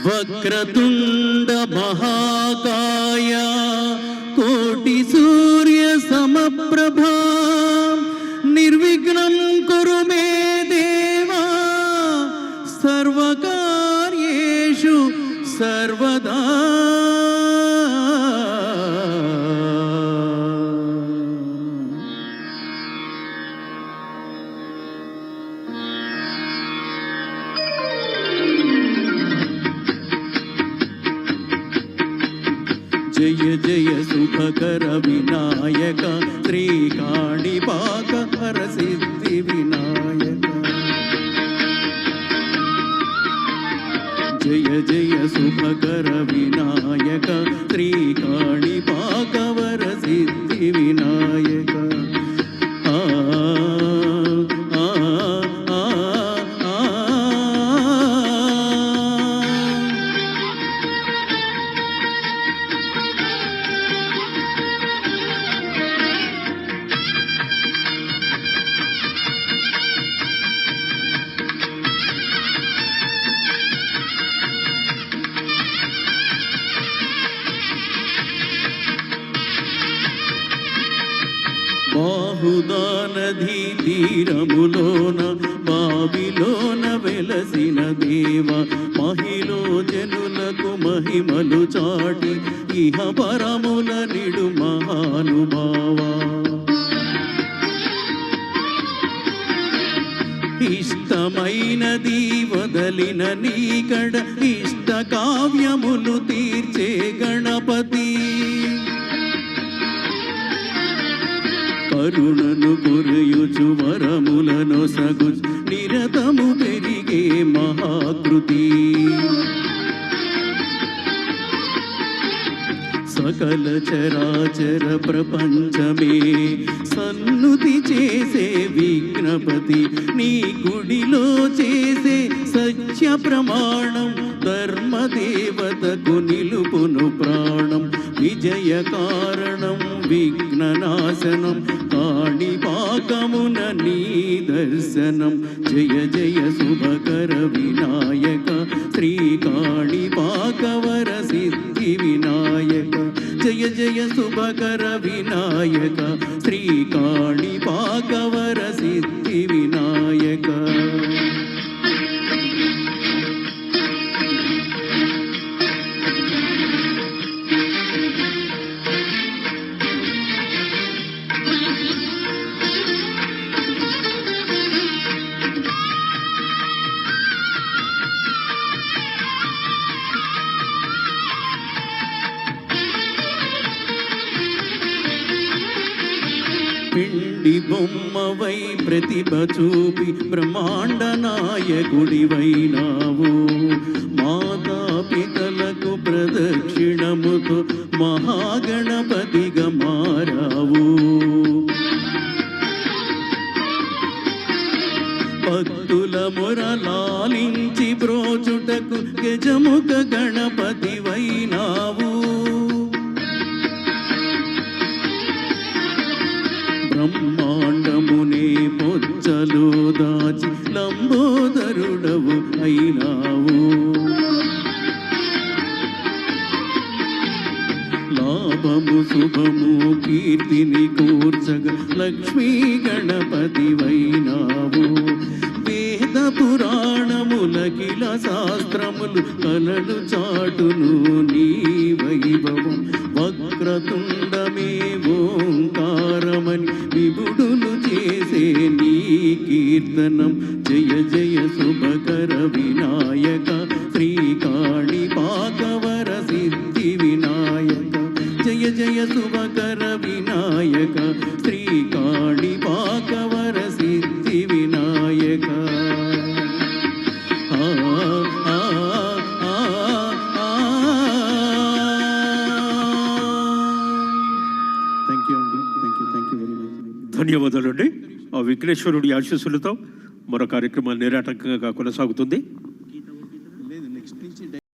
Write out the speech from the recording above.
వక్రతుండ మహాకాయ కోటి సూర్య సమప్రభా నిర్విఘ్నం కురు మే దేవా సర్వకార్యేషు సర్వదా. జయ జయ శుభకర వినాయక శ్రీకాణిపాక హర సిద్ధి వినాయక. జయ జయ శుభకర వినాయక శ్రీకాణిపాక వర సిద్ధి వినాయక. బాహుదా నదీ తీరములోన బావిలోన వెలసిన దేవ మహిలో జనులకు మహిమలు చాటి ఇహ పరముల నిడు మహానుభావా. ఇష్టమైనది వదలిన నీకడ ఇష్ట కావ్యములు తీర్చే గణపతి. కరుణను కురయుచు వరములను సగు నిరతము పెరిగే మహాకృతి. సకల చరాచర ప్రపంచమే సన్నుతి చేసే విఘ్నపతి. నీ గుడిలో చేసే సత్య ప్రమాణం ధర్మదేవతకు నిలుపును ప్రాణం. విజయ కారణం విఘ్ననాశనం కాణిపాకమున నీ దర్శనం. జయ జయ శుభకర వినాయక శ్రీకాణిపాక వర సిద్ధి వినాయక. జయ జయ శుభకర వినాయక శ్రీకాణిపాక వర సిద్ధి వినాయక. పిండి బొమ్మవై ప్రతిభ చూపి బ్రహ్మాండ నాయకుడివైనావు. మాతా పితలకు ప్రదక్షిణముతో మహాగణపతిగా మారావు. భక్తుల మొరలాలించి బ్రోచుటకు గజముఖ గణపతివైనావు. బ్రహ్మాండమునే పొచ్చలో దాచి లంబోదరుడవు అయినావు. లాభము శుభము కీర్తిని కూర్చగ లక్ష్మీ గణపతివైనావు. వేద పురాణములకిల శాస్త్రములు కలలు చాటును నీ వైభవం. వక్రతుండమే ఓంకారమని విభుడులు చేసే నీ కీర్తనం. జయ జయ శుభకర వినాయక శ్రీకాణిపాక వర సిద్ధి వినాయక. జయ జయ శుభకర వినాయక శ్రీకాణిపాక వర సిద్ధి వినాయక. ధన్యవాదాలు అండి. ఆ విఘ్నేశ్వరుడి ఆశీస్సులతో మరో కార్యక్రమాలు నిరాటంకంగా కొనసాగుతుంది.